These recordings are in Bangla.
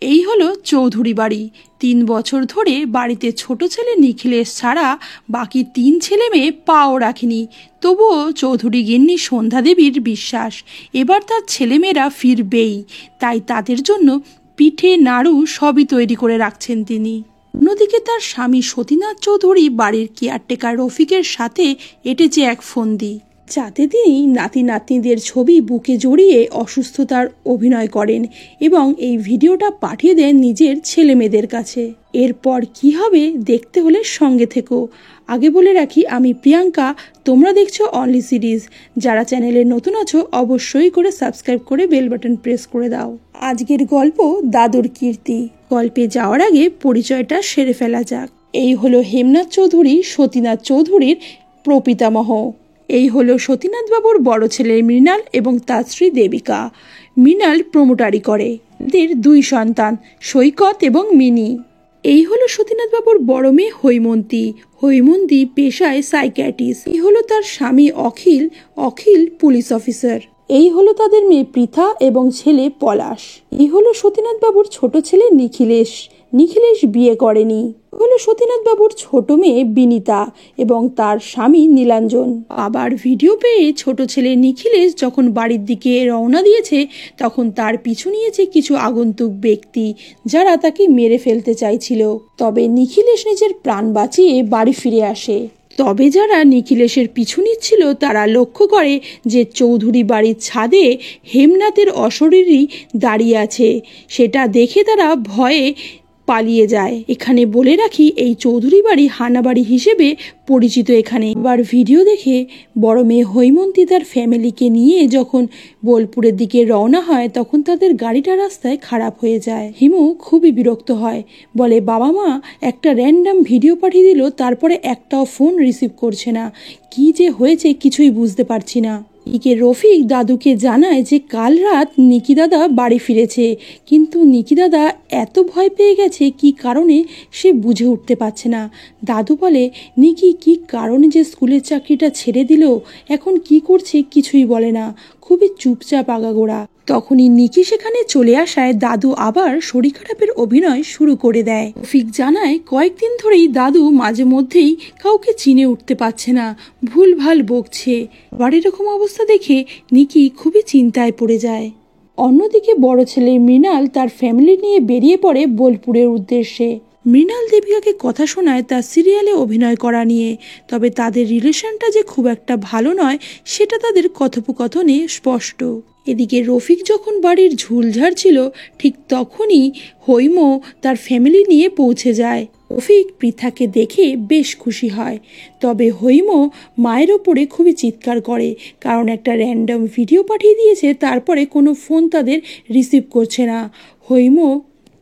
এই হলো চৌধুরী বাড়ি। 3 বছর ধরে বাড়িতে ছোট ছেলে নিখিলেশ ছাড়া বাকি 3 ছেলে মেয়ে পাও রাখেনি। তবুও চৌধুরী গিন্নি সন্ধ্যা দেবীর বিশ্বাস এবার তার ছেলেমেয়েরা ফিরবেই, তাই তাদের জন্য পিঠে নাড়ু সবই তৈরি করে রাখছেন তিনি। অন্যদিকে তার স্বামী সতীনাথ চৌধুরী বাড়ির কেয়ারটেকার রফিকের সাথে এঁটেছে এক ফন্দি, যাতে তিনি নাতি নাতনিদের ছবি বুকে জড়িয়ে অসুস্থতার অভিনয় করেন এবং এই ভিডিওটা পাঠিয়ে দেন নিজের ছেলে মেয়েদের কাছে। এরপর কি হবে দেখতে হলে সঙ্গে থেকো। আগে বলে রাখি, আমি প্রিয়াঙ্কা, তোমরা দেখছো অনলি সিরিজ। যারা চ্যানেলে নতুন আছো অবশ্যই করে সাবস্ক্রাইব করে বেল বাটন প্রেস করে দাও। আজকের গল্প দাদুর কীর্তি। গল্পে যাওয়ার আগে পরিচয়টা সেরে ফেলা যাক। এই হলো হেমনাথ চৌধুরী, সতীনাথ চৌধুরীর প্রপিতামহ। এই হলো সতীনাথ বাবুর বড় ছেলে মৃণাল এবং তার স্ত্রী দেবিকা। মৃণাল প্রমোটারি করে। এদের 2 সন্তান, সৈকত এবং মিনি। এই হলো সতীনাথ বাবুর বড় মেয়ে হৈমন্তী। হৈমন্তী পেশায় সাইকিয়াট্রিস্ট। এই হলো তার স্বামী অখিল। অখিল পুলিশ অফিসার। এই হলো তাদের মেয়ে পৃথা এবং ছেলে পলাশ। এই হলো সতীনাথ বাবুর ছোট ছেলে নিখিলেশ। নিখিলেশ বিয়ে করেনি। হলো সতীনাথ বাবুর ছোট মেয়ে বিনিতা এবং তার স্বামী নীলাঞ্জন। আবার ভিডিও পেয়ে ছোট ছেলে নিখিলেশ যখন বাড়ির দিকে রওনা দিয়েছে তখন তার পিছু নিয়েছে কিছু আগন্তুক ব্যক্তি, যারা তাকে মেরে ফেলতে চাইছিল। তবে নিখিলেশ নিজের প্রাণ বাঁচিয়ে বাড়ি ফিরে আসে। তবে যারা নিখিলেশের পিছু নিচ্ছিল তারা লক্ষ্য করে যে চৌধুরী বাড়ির ছাদে হেমনাথের অশরীরী দাঁড়িয়ে আছে। সেটা দেখে তারা ভয়ে পালিয়ে যায়। এখানে বলে রাখি, এই চৌধুরী বাড়ি হানাবাড়ি হিসেবে পরিচিত। এখানে এবার ভিডিও দেখে বড় মেয়ে হৈমন্তী তার ফ্যামিলিকে নিয়ে যখন বোলপুরের দিকে রওনা হয় তখন তাদের গাড়িটা রাস্তায় খারাপ হয়ে যায়। হিমু খুবই বিরক্ত হয়, বলে বাবা মা একটা র্যান্ডাম ভিডিও পাঠিয়ে দিল, তারপরে একটাও ফোন রিসিভ করছে না, কি যে হয়েছে কিছুই বুঝতে পারছি না। এদিকে রফিক দাদুকে জানায় যে কাল রাত নিকি দাদা বাড়ি ফিরেছে, কিন্তু নিকি দাদা এত ভয় পেয়ে গেছে কি কারণে সে বুঝে উঠতে পারছে না। দাদু বলে নিকি কি কারণে যে স্কুলের চাকরিটা ছেড়ে দিল, এখন কি করছে কিছুই বলে না, খুবই চুপচাপ আগাগোড়া। তখনই নিকি সেখানে চলে আসায় দাদু আবার শরীর খারাপের অভিনয় শুরু করে দেয়। রফিক জানায় কয়েকদিন ধরেই দাদু মাঝে মধ্যেই কাউকে চিনে উঠতে পারছে না, ভুলভাল বকছে। আবার এরকম অবস্থা দেখে নিকি খুবই চিন্তায় পড়ে যায়। অন্যদিকে বড় ছেলে মৃণাল তার ফ্যামিলি নিয়ে বেরিয়ে পড়ে বোলপুরের উদ্দেশ্যে। মৃণাল দেবিকাকে কথা শোনায় তার সিরিয়ালে অভিনয় করা নিয়ে, তবে তাদের রিলেশনটা যে খুব একটা ভালো নয় সেটা তাদের কথোপকথনে স্পষ্ট। এদিকে রফিক যখন বাড়ির ঝুল ঝাড়ছিল ঠিক তখনই হৈম তার ফ্যামিলি নিয়ে পৌঁছে যায়। রফিক পৃথাকে দেখে বেশ খুশি হয়, তবে হৈম মায়ের ওপরে খুবই চিৎকার করে, কারণ একটা র্যান্ডম ভিডিও পাঠিয়ে দিয়েছে, তারপরে কোনো ফোন তাদের রিসিভ করছে না। হৈম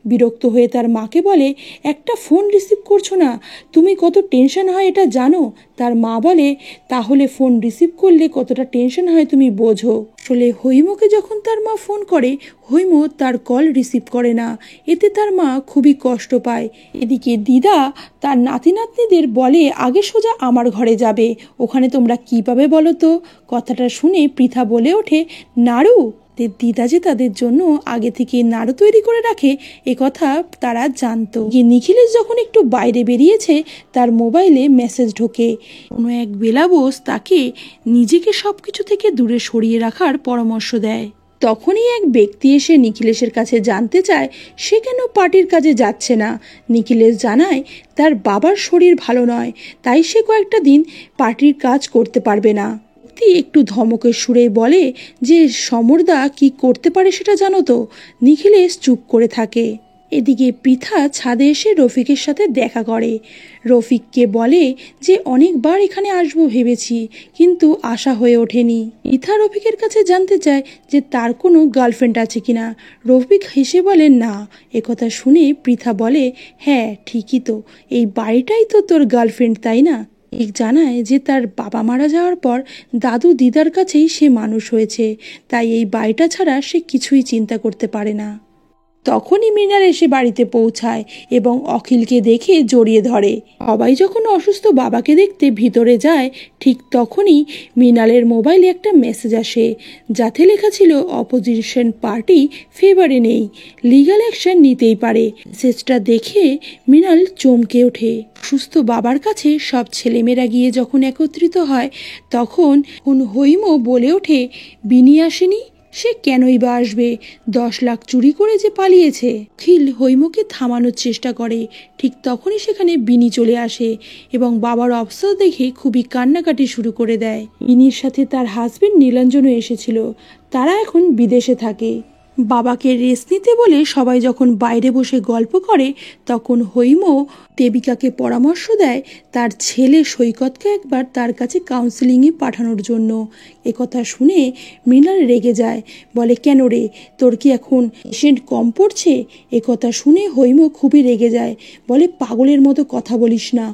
বিরক্ত হয়ে তার মাকে বলে একটা ফোন রিসিভ করছো না, তুমি কত টেনশন হয় এটা জানো? তার মা বলে তাহলে ফোন রিসিভ করলে কতটা টেনশন হয় তুমি বোঝো। আসলে হৈমকে যখন তার মা ফোন করে হৈম তার কল রিসিভ করে না, এতে তার মা খুবই কষ্ট পায়। এদিকে দিদা তার নাতি নাতনিদের বলে আগে সোজা আমার ঘরে যাবে, ওখানে তোমরা কি পাবে বলো তো? কথাটা শুনে পৃথা বলে ওঠে নাড়ু। দিদা যে তাদের জন্য আগে থেকে নাড়ু তৈরি করে রাখে এ কথা তারা জানতো। নিখিলেশ যখন একটু বাইরে বেরিয়েছে তার মোবাইলে মেসেজ ঢোকে, কোনো এক বেলাবোস তাকে নিজেকে সবকিছু থেকে দূরে সরিয়ে রাখার পরামর্শ দেয়। তখনই এক ব্যক্তি এসে নিখিলেশের কাছে জানতে চায় সে কেন পার্টির কাজে যাচ্ছে না। নিখিলেশ জানায় তার বাবার শরীর ভালো নয়, তাই সে কয়েকটা দিন পার্টির কাজ করতে পারবে না। একটু ধমকের সুরে বলে যে সমরদা কি করতে পারে সেটা জানো তো? নিখিলেশ চুপ করে থাকে। এদিকে পৃথা ছাদে এসে রফিকের সাথে দেখা করে। রফিককে বলে যে অনেকবার এখানে আসবো ভেবেছি, কিন্তু আশা হয়ে ওঠেনি। পৃথা রফিকের কাছে জানতে চায় যে তার কোনো গার্লফ্রেন্ড আছে কিনা। রফিক হেসে বলে না। একথা শুনে পৃথা বলে হ্যাঁ ঠিকই তো, এই বাড়িটাই তো তোর গার্লফ্রেন্ড তাই না? ঠিক জানায় যে তার বাবা মারা যাওয়ার পর দাদু দিদার কাছেই সে মানুষ হয়েছে, তাই এই বাড়িটা ছাড়া সে কিছুই চিন্তা করতে পারে না। তখনই মৃণাল এসে বাড়িতে পৌঁছায় এবং অখিলকে দেখে জড়িয়ে ধরে। সবাই যখন অসুস্থ বাবাকে দেখতে ভিতরে যায়, ঠিক তখনই মৃণালের মোবাইলে একটা মেসেজ আসে, যাতে লেখা ছিল অপোজিশন পার্টি ফেভারে নেই, লিগ্যাল অ্যাকশন নিতেই পারে। মেসেজটা দেখে মৃণাল চমকে ওঠে। সুস্থ বাবার কাছে সব ছেলেমেয়েরা গিয়ে যখন একত্রিত হয়, তখন হৈম বলে ওঠে, বিনি আসেনি, সে কেনই বা আসবে, 10 লাখ চুরি করে যে পালিয়েছে। অখিল হৈমকে থামানোর চেষ্টা করে, ঠিক তখনই সেখানে বিনি চলে আসে এবং বাবার অবস্থা দেখে খুবই কান্নাকাটি শুরু করে দেয়। বিনির সাথে তার হাজবেন্ড নীলাঞ্জনও এসেছিল, তারা এখন বিদেশে থাকে। বাবাকে রেস্ট নিতে বলে সবাই যখন বাইরে বসে গল্প করে, তখন হৈম দেবিকাকে পরামর্শ দেয় তার ছেলে সৈকতকে একবার তার কাছে কাউন্সিলিংয়ে পাঠানোর জন্য। একথা শুনে মৃণাল রেগে যায়, বলে, কেন রে, তোর কি এখন পেশেন্ট কম পড়ছে? একথা শুনে হৈম খুবই রেগে যায়, বলে, পাগলের মতো কথা বলিস না,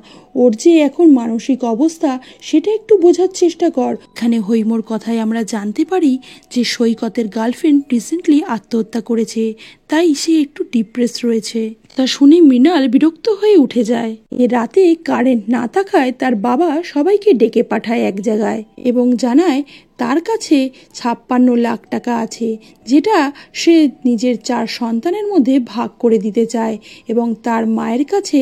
ওর যে এখন মানসিক অবস্থা সেটা একটু বোঝার চেষ্টা কর। এখানে হৈমর কথায় আমরা জানতে পারি যে সৈকতের গার্লফ্রেন্ড রিসেন্টলি আত্মহত্যা করেছে, তাই সে একটু ডিপ্রেস রয়েছে। তা শুনে মৃণাল বিরক্ত হয়ে উঠে যায়। এ রাতে কারেন্ট না থাকায় তার বাবা সবাইকে ডেকে পাঠায় এক জায়গায় এবং জানায় তার কাছে 56 লাখ টাকা আছে, যেটা সে নিজের 4 সন্তানের মধ্যে ভাগ করে দিতে চায়, এবং তার মায়ের কাছে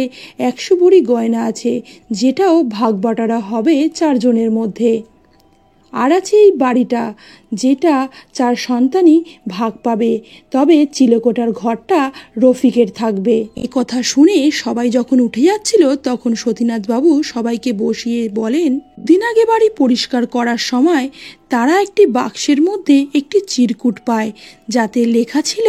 100 ভরি গয়না আছে, যেটাও ভাগ বাটারা হবে 4 জনের মধ্যে। আর আছে এই বাড়িটা, যেটা 4 সন্তানই ভাগ পাবে, তবে চিলেকোঠার ঘরটা রফিকের থাকবে। এই কথা শুনে সবাই যখন উঠে যাচ্ছিল, তখন সতীনাথ বাবু সবাইকে বসিয়ে বলেন, দিন আগে বাড়ি পরিষ্কার করার সময় তারা একটি বাক্সের মধ্যে একটি চিরকুট পায়, যাতে লেখা ছিল,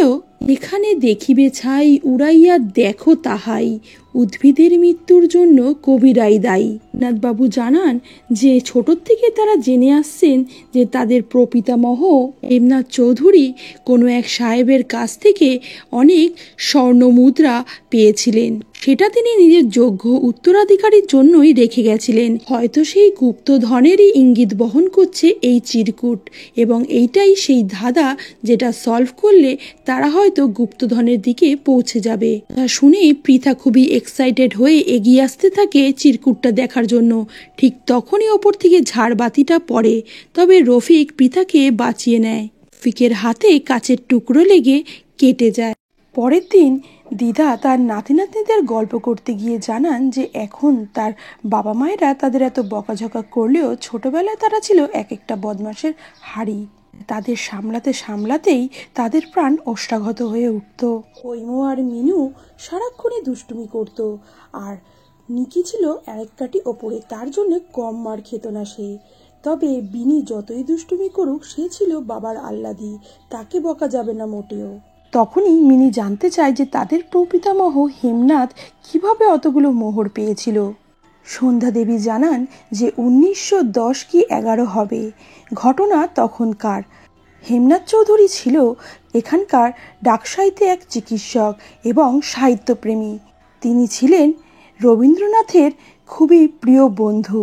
এখানে দেখিবে ছাই উড়াইয়া দেখো তাহাই, উদ্ভিদের মৃত্যুর জন্য কবিরাই দায়ী। নাথবাবু জানান যে ছোটোর থেকে তারা জেনে আসছেন যে তাদের প্রপিতামহ হেমনাথ চৌধুরী কোনো এক সাহেবের কাছ থেকে অনেক স্বর্ণ মুদ্রা পেয়েছিলেন, সেটা তিনি নিজের যোগ্য উত্তরাধিকারীর জন্যই রেখে গেছিলেন। হয়তো সেই গুপ্তধনেরই ইঙ্গিত বহন করছে এই চিরকুট, এবং এইটাই সেই ধাঁধা যেটা সলভ করলে তারা হয়তো গুপ্তধনের দিকে পৌঁছে যাবে। তা শুনে পৃথা খুবই এক্সাইটেড হয়ে এগিয়ে আসতে থাকে চিরকুটটা দেখার জন্য। ঠিক তখনই ওপর থেকে ঝাড়বাতিটা পড়ে, তবে রফিক পৃথাকে বাঁচিয়ে নেয়। রফিকের হাতে কাচের টুকরো লেগে কেটে যায়। পরের দিন দিদা তার নাতি নাতনিদের গল্প করতে গিয়ে জানান যে এখন তার বাবা মায়েরা তাদের এত বকাঝকা করলেও ছোটবেলায় তারা ছিল এক একটা বদমাশের হাড়ি। তাদের সামলাতে সামলাতেই তাদের প্রাণ ওষ্ঠাগত হয়ে উঠত। হৈম আর মিনু সারাক্ষণই দুষ্টুমি করত, আর নিকি ছিল আরেক কাটি ওপরে, তার জন্য কম মার খেত না সে। তবে বিনি যতই দুষ্টুমি করুক, সে ছিল বাবার আহ্লাদি, তাকে বকা যাবে না মোটেও। তখনই মিনি জানতে চায় যে তাদের প্রপিতামহ হেমনাথ কিভাবে অতগুলো মোহর পেয়েছিল। সন্ধ্যা দেবী জানান যে 1910 কি 11 হবে। ঘটনা তখনকার। হেমনাথ চৌধুরী ছিল এখানকার ডাকসাইতে এক চিকিৎসক এবং সাহিত্যপ্রেমী। তিনি ছিলেন রবীন্দ্রনাথের খুবই প্রিয় বন্ধু,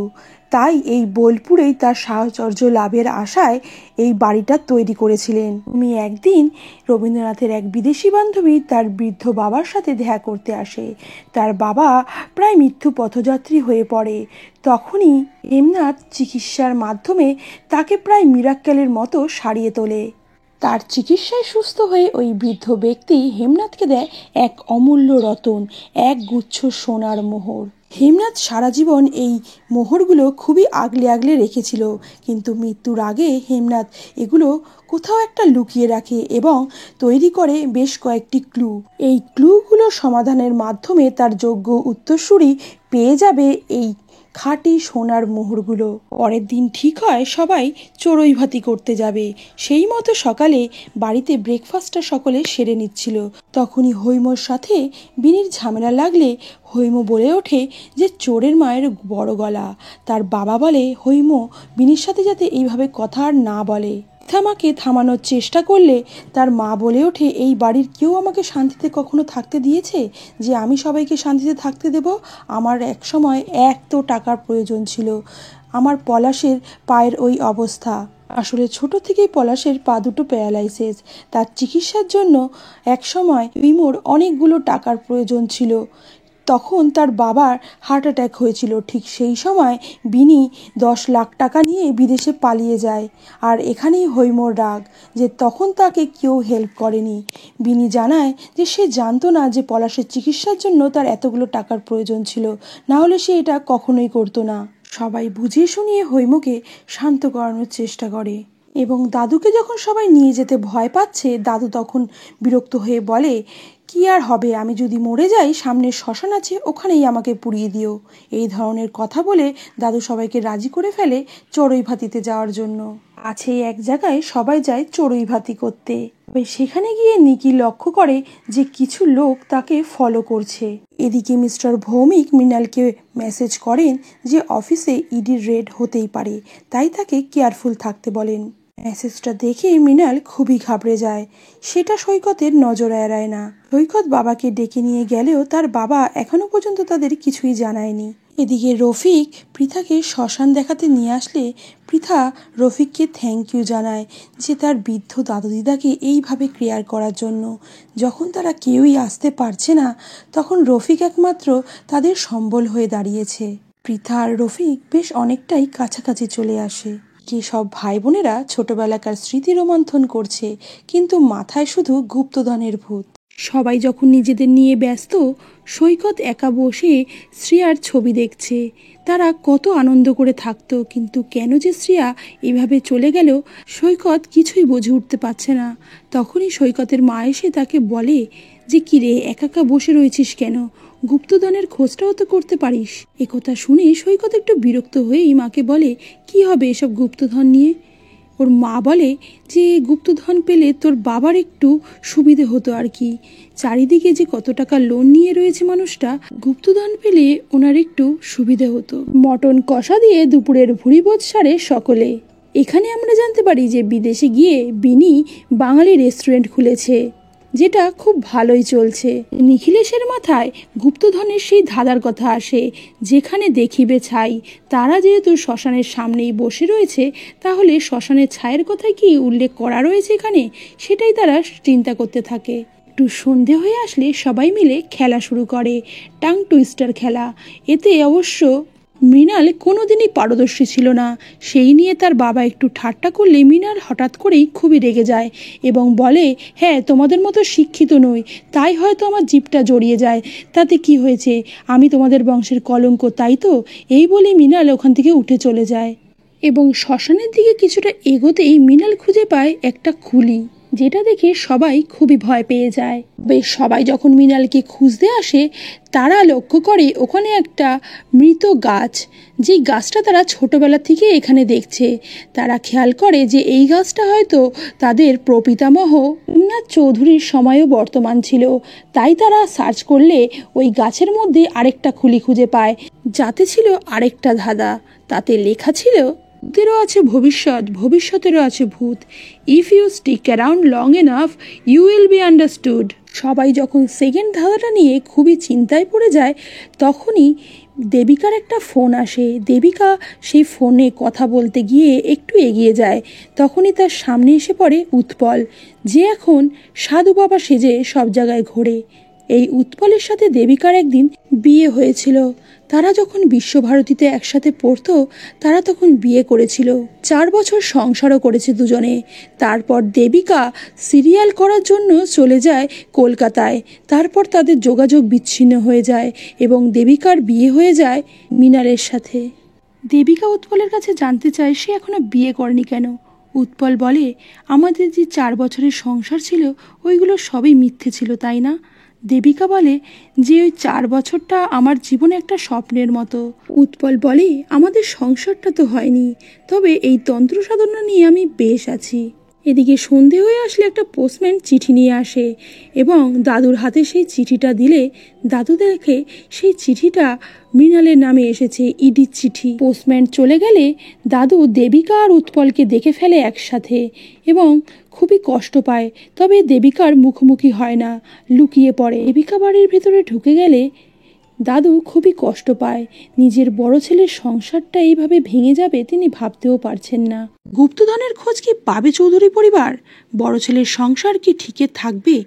তাই এই বোলপুরেই তার সাহচর্য লাভের আশায় এই বাড়িটা তৈরি করেছিলেন। উনি একদিন রবীন্দ্রনাথের এক বিদেশি বান্ধবী তার বৃদ্ধ বাবার সাথে দেখা করতে আসে। তার বাবা প্রায় মৃত্যু পথযাত্রী হয়ে পড়ে। তখনই হেমনাথ চিকিৎসার মাধ্যমে তাকে প্রায় মিরাক্কেলের মতো সারিয়ে তোলে। তার চিকিৎসায় সুস্থ হয়ে ওই বৃদ্ধ ব্যক্তি হেমনাথকে দেয় এক অমূল্য রতন, এক গুচ্ছ সোনার মোহর। হেমনাথ সারা জীবন এই মোহরগুলো খুবই আগলে আগলে রেখেছিল, কিন্তু মৃত্যুর আগে হেমনাথ এগুলো কোথাও একটা লুকিয়ে রাখে এবং তৈরি করে বেশ কয়েকটি ক্লু। এই ক্লুগুলো সমাধানের মাধ্যমে তার যোগ্য উত্তরসূরি পেয়ে যাবে এই খাঁটি সোনার মোহরগুলো। পরের দিন ঠিক হয় সবাই চড়ুই ভাতি করতে যাবে। সেই মতো সকালে বাড়িতে ব্রেকফাস্টটা সকলে সেরে নিচ্ছিল। তখনই হৈমর সাথে বিনির ঝামেলা লাগলে হৈম বলে ওঠে যে চোরের মায়ের বড় গলা। তার বাবা বলে হৈম বিনির সাথে যাতে এইভাবে কথা আর না বলে। আমাকে থামানোর চেষ্টা করলে তার মা বলে ওঠে, এই বাড়ির কেউ আমাকে শান্তিতে কখনো থাকতে দিয়েছে যে আমি সবাইকে শান্তিতে থাকতে দেব? আমার এক সময় 1 তো টাকার প্রয়োজন ছিল, আমার পলাশের পায়ের ওই অবস্থা। আসলে ছোট থেকেই পলাশের পা দুটো প্যারালাইসিস। তার চিকিৎসার জন্য একসময় বিমোর অনেকগুলো টাকার প্রয়োজন ছিল। তখন তার বাবার হার্ট অ্যাটাক হয়েছিল। ঠিক সেই সময় বিনি 10 লাখ টাকা নিয়ে বিদেশে পালিয়ে যায়। আর এখানেই হৈমর রাগ, যে তখন তাকে কেউ হেল্প করেনি। বিনি জানায় যে সে জানতো না যে পলাশের চিকিৎসার জন্য তার এতগুলো টাকার প্রয়োজন ছিল, না হলে সে এটা কখনোই করতো না। সবাই বুঝিয়ে শুনিয়ে হৈমকে শান্ত করানোর চেষ্টা করে এবং দাদুকে যখন সবাই নিয়ে যেতে ভয় পাচ্ছে, দাদু তখন বিরক্ত হয়ে বলে, কি আর হবে, আমি যদি মরে যাই সামনের শ্মশান আছে, ওখানেই আমাকে পুড়িয়ে দিও। এই ধরনের কথা বলে দাদু সবাইকে রাজি করে ফেলে চড়ুই ভাতিতে যাওয়ার জন্য। আছে এক জায়গায় সবাই যায় চড়ুই ভাতি করতে। সেখানে গিয়ে নিকি লক্ষ্য করে যে কিছু লোক তাকে ফলো করছে। এদিকে মিস্টার ভৌমিক মৃণালকে মেসেজ করেন যে অফিসে ইডির রেড হতেই পারে, তাই তাকে কেয়ারফুল থাকতে বলেন। মেসেজটা দেখে মৃণাল খুবই ঘাবড়ে যায়। সেটা সৈকতের নজর এড়ায় না। সৈকত বাবাকে ডেকে নিয়ে গেলেও তার বাবা এখনো পর্যন্ত তাদের কিছুই জানায়নি। এদিকে রফিক পৃথাকে শ্মশান দেখাতে নিয়ে আসলে পৃথা রফিককে থ্যাংক ইউ জানায় যে তার বৃদ্ধ দাদু দিদাকে এইভাবে কেয়ার করার জন্য। যখন তারা কেউই আসতে পারছে না, তখন রফিক একমাত্র তাদের সম্বল হয়ে দাঁড়িয়েছে। পৃথা আর রফিক বেশ অনেকটাই কাছাকাছি চলে আসে। যে সব ভাই বোনেরা ছোটবেলাকার স্মৃতি রোমন্থন করছে, কিন্তু মাথায় শুধু গুপ্তধনের ভূত। সবাই যখন নিজেদের নিয়ে ব্যস্ত, সৈকত একা বসে শ্রেয়ার ছবি দেখছে। তারা কত আনন্দ করে থাকতো, কিন্তু কেন যে শ্রেয়া এভাবে চলে গেল সৈকত কিছুই বুঝে উঠতে পারছে না। তখনই সৈকতের মা এসে তাকে বলে যে কিরে একা একা বসে রয়েছিস কেন, গুপ্তধনের খোঁজটাও তো করতে পারিস। একথা শুনে সৈকত একটু বিরক্ত হয়েই মাকে বলে, কি হবে এসব গুপ্তধন নিয়ে। ওর মা বলে যে গুপ্তধন পেলে তোর বাবার একটু সুবিধে হতো আর কি। চারিদিকে যে কত টাকা লোন নিয়ে রয়েছে মানুষটা, গুপ্তধন পেলে ওনার একটু সুবিধে হতো। মটন কষা দিয়ে দুপুরের ভুরিভোজ সারে সকলে। এখানে আমরা জানতে পারি যে বিদেশে গিয়ে বিনি বাঙালি রেস্টুরেন্ট খুলেছে, যেটা খুব ভালোই চলছে। নিখিলেশের মাথায় গুপ্তধনের সেই ধাঁধার কথা আসে, যেখানে দেখিবে ছাই। তারা যেহেতু শ্মশানের সামনেই বসে রয়েছে, তাহলে শ্মশানের ছায়ের কথাই কি উল্লেখ করা রয়েছে এখানে, সেটাই তারা চিন্তা করতে থাকে। একটু সন্ধে হয়ে আসলে সবাই মিলে খেলা শুরু করে, টাং টুইস্টার খেলা। এতে অবশ্য মৃণাল কোনোদিনই পারদর্শী ছিল না। সেই নিয়ে তার বাবা একটু ঠাট্টা করলে মৃণাল হঠাৎ করেই খুবই রেগে যায় এবং বলে, হ্যাঁ তোমাদের মতো শিক্ষিত নই, তাই হয়তো আমার জিভটা জড়িয়ে যায়, তাতে কি হয়েছে, আমি তোমাদের বংশের কলঙ্ক, তাই তো। এই বলে মৃণাল ওখান থেকে উঠে চলে যায় এবং শ্মশানের দিকে কিছুটা এগোতেই মৃণাল খুঁজে পায় একটা খুলি, যেটা দেখে সবাই খুবই ভয় পেয়ে যায়। বেশ সবাই যখন মৃণালকে খুঁজতে আসে, তারা লক্ষ্য করে ওখানে একটা মৃত গাছ, যেই গাছটা তারা ছোটবেলা থেকে এখানে দেখছে। তারা খেয়াল করে যে এই গাছটা হয়তো তাদের প্রপিতামহ উন্নাথ চৌধুরীর সময়ও বর্তমান ছিল। তাই তারা সার্চ করলে ওই গাছের মধ্যে আরেকটা খুলি খুঁজে পায়, যাতে ছিল আরেকটা ধাঁধা। তাতে লেখা ছিল, ভূতেরও আছে ভবিষ্যৎ, ভবিষ্যতেরও আছে ভূত। If you stick around long enough you will be understood. সবাই যখন সেকেন্ড ধাঁধাটা নিয়ে খুবই চিন্তায় পড়ে যায়, তখনই দেবিকার একটা ফোন আসে। দেবিকা সেই ফোনে কথা বলতে গিয়ে একটু এগিয়ে যায়, তখনই তার সামনে এসে পড়ে উৎপল, যে এখন সাধু বাবা সেজে সব জায়গায় ঘোরে। এই উৎপলের সাথে দেবিকার একদিন বিয়ে হয়েছিল। তারা যখন বিশ্বভারতীতে একসাথে পড়তো, তারা তখন বিয়ে করেছিল। 4 বছর সংসারও করেছে দুজনে। তারপর দেবিকা সিরিয়াল করার জন্য চলে যায় কলকাতায়। তারপর তাদের যোগাযোগ বিচ্ছিন্ন হয়ে যায় এবং দেবিকার বিয়ে হয়ে যায় মৃণালের সাথে। দেবিকা উৎপলের কাছে জানতে চায় সে এখনো বিয়ে করেনি কেন। উৎপল বলে, আমাদের যে 4 বছরের সংসার ছিল, ওইগুলো সবই মিথ্যে ছিল, তাই না? দেবিকা বলে যে ওই 4 বছরটা আমার জীবনে একটা স্বপ্নের মতো। উৎপল বলে, আমাদের সংসারটা তো হয়নি, তবে এই তন্ত্র সাধনা নিয়ে আমি বেশ আছি। এদিকে সন্ধে হয়ে আসলে একটা পোস্টম্যান চিঠি নিয়ে আসে এবং দাদুর হাতে সেই চিঠিটা দিলে দাদু দেখে সেই চিঠিটা মৃণালের নামে এসেছে, ইডির চিঠি। পোস্টম্যান চলে গেলে দাদু দেবিকা আর উৎপলকে দেখে ফেলে একসাথে এবং খুবই কষ্ট পায়। তবে দেবিকার মুখোমুখি হয় না, লুকিয়ে পড়ে। দেবিকা বাড়ির ভেতরে ঢুকে গেলে দাদু খুবই কষ্ট পায়। নিজের বড় ছেলের সংসারটা এইভাবে ভেঙে যাবে তিনি ভাবতেও পারছেন না। গুপ্তধনের খোঁজ কি পাবে চৌধুরী পরিবার? বড় ছেলের সংসার কি ঠিকই থাকবে?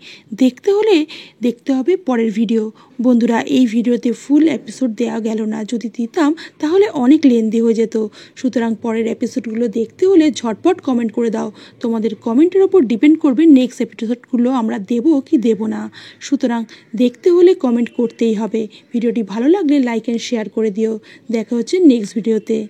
দেখতে হবে পরের ভিডিও। বন্ধুরা, এই ভিডিওতে ফুল এপিসোড দেওয়া গেল না, যদি দিতাম তাহলে অনেক লেন্দি হয়ে যেত। সুতরাং পরের এপিসোডগুলো দেখতে হলে ঝটপট কমেন্ট করে দাও। তোমাদের কমেন্টের ওপর ডিপেন্ড করবে নেক্সট এপিসোডগুলো আমরা দেবো কি দেবো না। সুতরাং দেখতে হলে কমেন্ট করতেই হবে। ভিডিওটি ভালো লাগলে লাইক অ্যান্ড শেয়ার করে দিও। দেখা হচ্ছে নেক্সট ভিডিওতে।